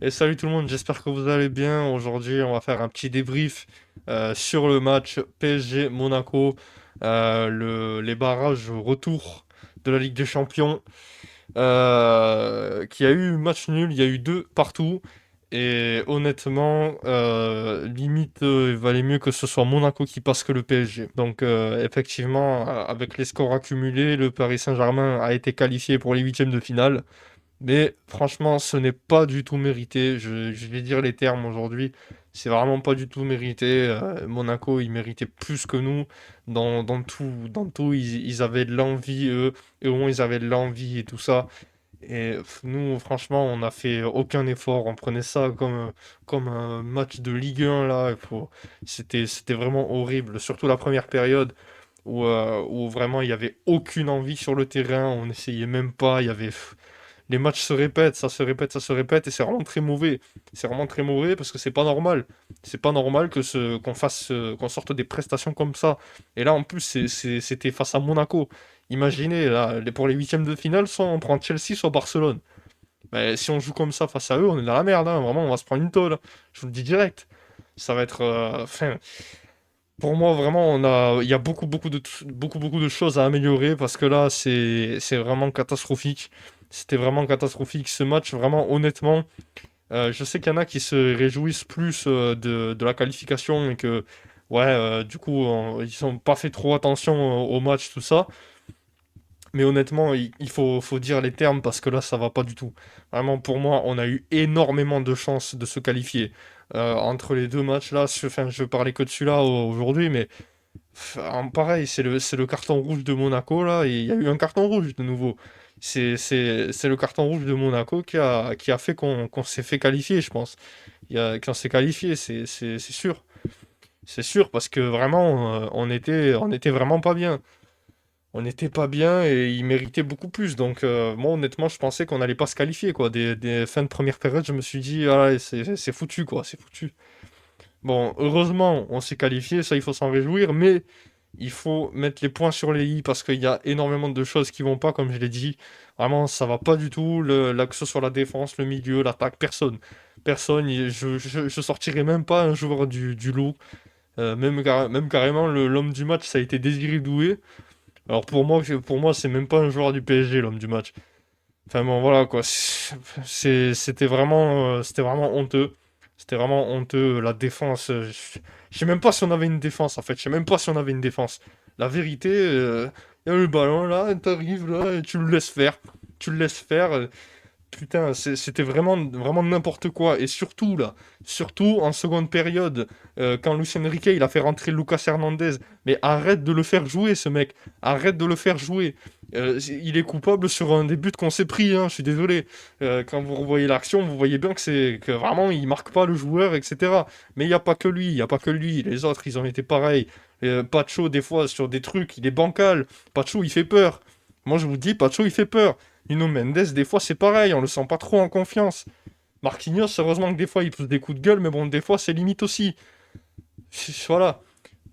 Et salut tout le monde, j'espère que vous allez bien. Aujourd'hui, on va faire un petit débrief sur le match PSG-Monaco, les barrages retour de la Ligue des Champions, qui a eu match nul, il y a eu deux partout. Et honnêtement, limite, il valait mieux que ce soit Monaco qui passe que le PSG. Donc effectivement, avec les scores accumulés, le Paris Saint-Germain a été qualifié pour les huitièmes de finale. Mais franchement, ce n'est pas du tout mérité. Je vais dire les termes aujourd'hui. C'est vraiment pas du tout mérité. Monaco, ils méritaient plus que nous. Dans tout, ils avaient de l'envie, eux. Et au moins, ils avaient de l'envie et tout ça. Et nous, franchement, on n'a fait aucun effort. On prenait ça comme un match de Ligue 1, là. C'était vraiment horrible. Surtout la première période où vraiment, il n'y avait aucune envie sur le terrain. On n'essayait même pas. Les matchs se répètent, ça se répète, ça se répète, et c'est vraiment très mauvais. C'est vraiment très mauvais parce que c'est pas normal. C'est pas normal qu'on sorte des prestations comme ça. Et là, en plus, c'était face à Monaco. Imaginez, là, pour les huitièmes de finale, soit on prend Chelsea, soit Barcelone. Mais si on joue comme ça face à eux, on est dans la merde, hein. Vraiment, on va se prendre une tôle, hein. Je vous le dis direct. Ça va être. Enfin, pour moi, vraiment, il y a beaucoup de choses à améliorer parce que là, c'est vraiment catastrophique. C'était vraiment catastrophique ce match. Vraiment, honnêtement, je sais qu'il y en a qui se réjouissent plus de la qualification et que, ouais, du coup, ils n'ont pas fait trop attention au match, tout ça. Mais honnêtement, il faut dire les termes parce que là, ça va pas du tout. Vraiment, pour moi, on a eu énormément de chances de se qualifier. Entre les deux matchs là, enfin, je parlais que de celui-là aujourd'hui, mais pareil, c'est le carton rouge de Monaco, là, et il y a eu un carton rouge de nouveau. C'est le carton rouge de Monaco qui a fait qu'on s'est fait qualifier, je pense. Qu'on s'est qualifié, c'est sûr. C'est sûr, parce que vraiment, on était vraiment pas bien. On n'était pas bien et ils méritaient beaucoup plus. Donc, moi, honnêtement, je pensais qu'on n'allait pas se qualifier, quoi. Des fins de première période, je me suis dit, ah, c'est foutu, quoi, c'est foutu. Bon, heureusement, on s'est qualifié, ça, il faut s'en réjouir, mais il faut mettre les points sur les i parce qu'il y a énormément de choses qui vont pas, comme je l'ai dit. Vraiment, ça va pas du tout. L'axe sur la défense, le milieu, l'attaque, personne. Personne. Je sortirai même pas un joueur du lot. Même carrément, l'homme du match, ça a été Désiré Doué. Alors pour moi, c'est même pas un joueur du PSG, l'homme du match. Enfin bon, voilà quoi. C'était vraiment honteux. C'était vraiment honteux. La défense. Je sais même pas si on avait une défense en fait. Je sais même pas si on avait une défense. La vérité, y a le ballon là, t'arrives là, et tu le laisses faire. Tu le laisses faire. Putain, c'était vraiment, vraiment n'importe quoi. Et surtout, là, surtout en seconde période, quand Luis Enrique, il a fait rentrer Lucas Hernandez. Mais arrête de le faire jouer, ce mec. Arrête de le faire jouer. Il est coupable sur un des buts qu'on s'est pris, hein, je suis désolé. Quand vous revoyez l'action, vous voyez bien que vraiment, il marque pas le joueur, etc. Mais il n'y a pas que lui, il n'y a pas que lui. Les autres, ils ont été pareils. Pacho, des fois, sur des trucs, il est bancal. Pacho, il fait peur. Moi, je vous dis, Pacho, il fait peur. Nuno Mendes, des fois, c'est pareil, on le sent pas trop en confiance. Marquinhos, heureusement que des fois, il pousse des coups de gueule, mais bon, des fois, c'est limite aussi. Voilà.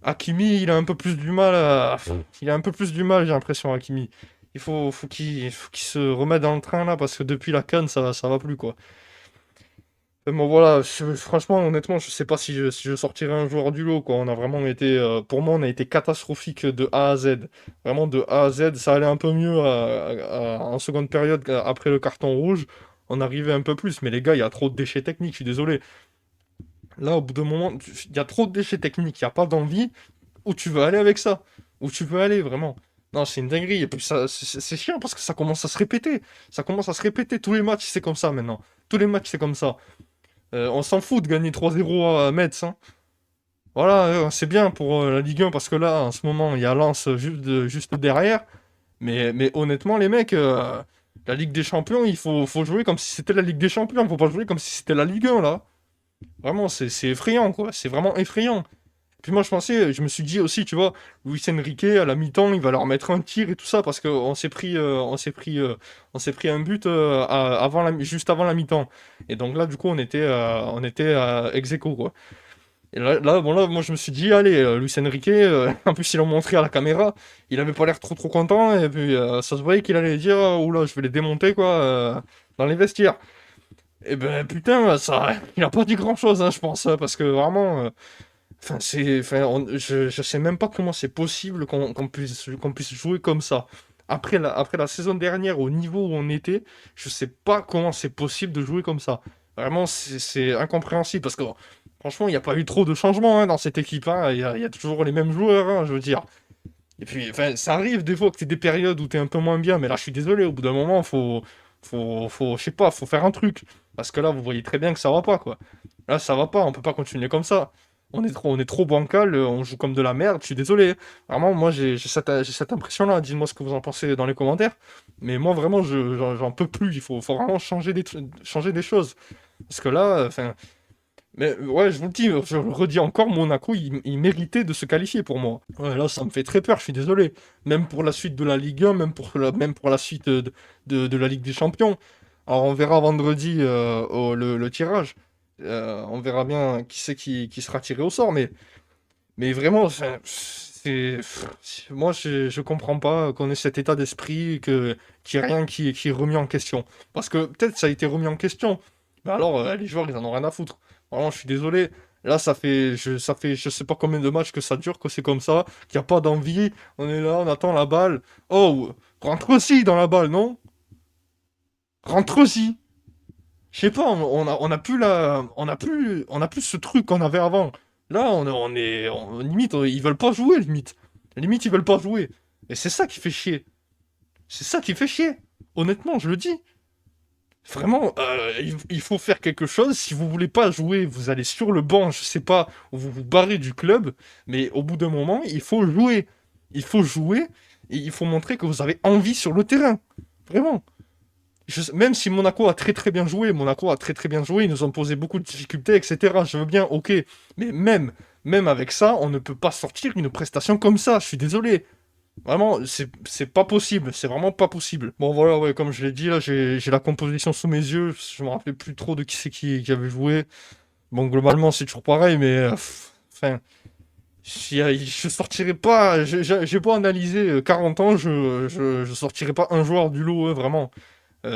Hakimi, il a un peu plus du mal Il a un peu plus du mal, j'ai l'impression, Hakimi. Il faut qu'il se remette dans le train, là, parce que depuis la CAN, ça va plus, quoi. Mais bon, voilà, franchement, honnêtement, je sais pas si je sortirai un joueur du lot, quoi. On a vraiment été... pour moi, on a été catastrophique de A à Z. Vraiment, de A à Z, ça allait un peu mieux en seconde période, après le carton rouge. On arrivait un peu plus, mais les gars, il y a trop de déchets techniques, je suis désolé. Là, au bout d'un moment, il y a trop de déchets techniques, il n'y a pas d'envie. Où tu veux aller avec ça? Où tu veux aller, vraiment? Non, c'est une dinguerie. Et puis ça, c'est chiant parce que ça commence à se répéter. Ça commence à se répéter. Tous les matchs, c'est comme ça maintenant. Tous les matchs, c'est comme ça. On s'en fout de gagner 3-0 à Metz, hein. Voilà, c'est bien pour la Ligue 1 parce que là, en ce moment, il y a Lens juste derrière. Mais honnêtement, les mecs, la Ligue des Champions, il faut jouer comme si c'était la Ligue des Champions. Faut pas jouer comme si c'était la Ligue 1, là. Vraiment, c'est effrayant, quoi. C'est vraiment effrayant. Puis moi, je me suis dit aussi, tu vois, Luis Enrique, à la mi-temps, il va leur mettre un tir et tout ça, parce qu'on s'est pris un but juste avant la mi-temps. Et donc là, du coup, on était ex aequo, quoi. Et bon, là, moi, je me suis dit, allez, Luis Enrique, en plus, ils l'ont montré à la caméra, il avait pas l'air trop trop content, et puis ça se voyait qu'il allait dire, oula, je vais les démonter, quoi, dans les vestiaires. Et ben putain, ça, il a pas dit grand-chose, hein, je pense, hein, parce que vraiment, enfin, je sais même pas comment c'est possible qu'on puisse jouer comme ça. Après la saison dernière, au niveau où on était, je sais pas comment c'est possible de jouer comme ça. Vraiment, c'est incompréhensible parce que franchement, il n'y a pas eu trop de changements hein, dans cette équipe, hein. Il y a toujours les mêmes joueurs, hein, je veux dire. Et puis, enfin, ça arrive des fois que tu des périodes où tu es un peu moins bien, mais là, je suis désolé, au bout d'un moment, je sais pas, faut faire un truc. Parce que là, vous voyez très bien que ça va pas, quoi. Là, ça va pas, on peut pas continuer comme ça. On est trop bancal, on joue comme de la merde, je suis désolé. Vraiment, moi, j'ai cette impression-là. Dites-moi ce que vous en pensez dans les commentaires. Mais moi, vraiment, j'en peux plus. Il faut vraiment changer des choses. Parce que là, enfin, mais ouais, je vous le dis, je le redis encore, Monaco, il méritait de se qualifier pour moi. Ouais, là, ça me fait très peur, je suis désolé. Même pour la suite de la Ligue 1, même pour la suite de la Ligue des Champions. Alors, on verra vendredi le tirage. On verra bien qui c'est qui sera tiré au sort. Mais vraiment, enfin, moi, je comprends pas qu'on ait cet état d'esprit, qu'il n'y ait rien qui est remis en question. Parce que peut-être ça a été remis en question. Mais alors, les joueurs, ils en ont rien à foutre. Vraiment, je suis désolé. Là, ça fait je sais pas combien de matchs que ça dure, que c'est comme ça, qu'il n'y a pas d'envie. On est là, on attend la balle. Oh, rentre aussi dans la balle, non? Rentre aussi. Je sais pas, on a plus ce truc qu'on avait avant. Là, limite, ils veulent pas jouer, limite. Limite, ils veulent pas jouer. Et c'est ça qui fait chier. C'est ça qui fait chier. Honnêtement, je le dis. Vraiment, il faut faire quelque chose. Si vous voulez pas jouer, vous allez sur le banc, je sais pas, ou vous vous barrez du club. Mais au bout d'un moment, il faut jouer. Il faut jouer et il faut montrer que vous avez envie sur le terrain. Vraiment. Même si Monaco a très très bien joué, ils nous ont posé beaucoup de difficultés, etc. Je veux bien, ok. Mais même avec ça, on ne peut pas sortir une prestation comme ça. Je suis désolé. Vraiment, c'est pas possible. C'est vraiment pas possible. Bon, voilà, ouais, comme je l'ai dit, là, j'ai la composition sous mes yeux. Je me rappelle plus trop de qui c'est qui avait joué. Bon, globalement, c'est toujours pareil, mais enfin, je sortirai pas. J'ai pas analysé 40 ans, je sortirai pas un joueur du lot, hein, vraiment.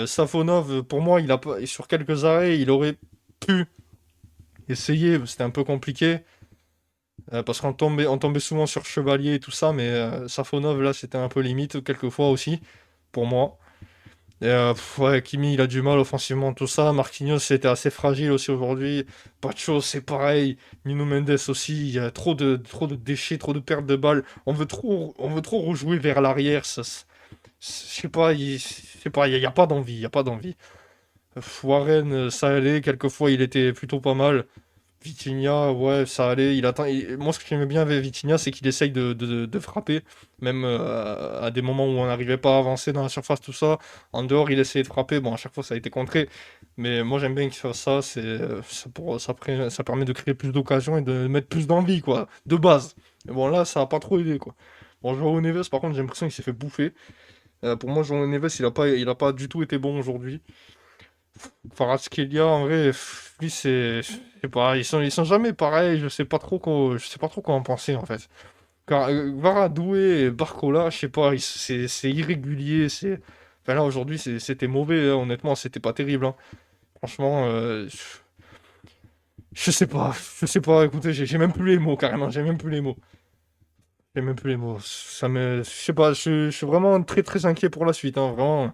Safonov, pour moi, il a pas, et sur quelques arrêts, il aurait pu essayer. C'était un peu compliqué parce qu'on tombait souvent sur Chevalier et tout ça, mais Safonov, là, c'était un peu limite quelquefois aussi pour moi. Et, ouais, Kimi, il a du mal offensivement, tout ça. Marquinhos, c'était assez fragile aussi aujourd'hui. Pacho, c'est pareil. Nuno Mendes aussi. Il y a trop de déchets, trop de pertes de balles. On veut trop rejouer vers l'arrière. Je sais pas, je sais pas, il y a pas d'envie, il y a pas d'envie. Warren, ça allait, quelquefois il était plutôt pas mal. Vitinha, ouais, ça allait. Moi, ce que j'aimais bien avec Vitinha, c'est qu'il essaye de frapper, même à des moments où on n'arrivait pas à avancer dans la surface, tout ça. En dehors, il essayait de frapper. Bon, à chaque fois, ça a été contré. Mais moi, j'aime bien qu'il fasse ça. Ça permet de créer plus d'occasions et de mettre plus d'envie, quoi, de base. Mais bon, là, ça a pas trop aidé, quoi. Bon, Joao Neves, par contre, j'ai l'impression qu'il s'est fait bouffer. Pour moi, Joao Neves, il a pas du tout été bon aujourd'hui. Kvaratskhelia, en vrai, lui, je sais pas, ils sont jamais pareils, je sais pas trop quoi en penser, en fait. Car Varadoué et Barcola, je sais pas, c'est irrégulier, Enfin là, aujourd'hui, c'était mauvais, hein, honnêtement, c'était pas terrible, hein. Franchement, je sais pas, écoutez, j'ai même plus les mots, carrément, j'ai même plus les mots. J'ai même plus les mots. Je sais pas, je suis vraiment très très inquiet pour la suite, hein, vraiment.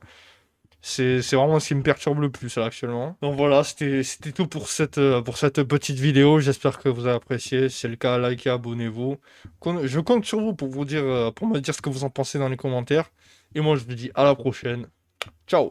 C'est vraiment ce qui me perturbe le plus là actuellement. Donc voilà, c'était tout pour cette petite vidéo. J'espère que vous avez apprécié. Si c'est le cas, likez, abonnez-vous. Je compte sur vous pour me dire ce que vous en pensez dans les commentaires. Et moi, je vous dis à la prochaine. Ciao!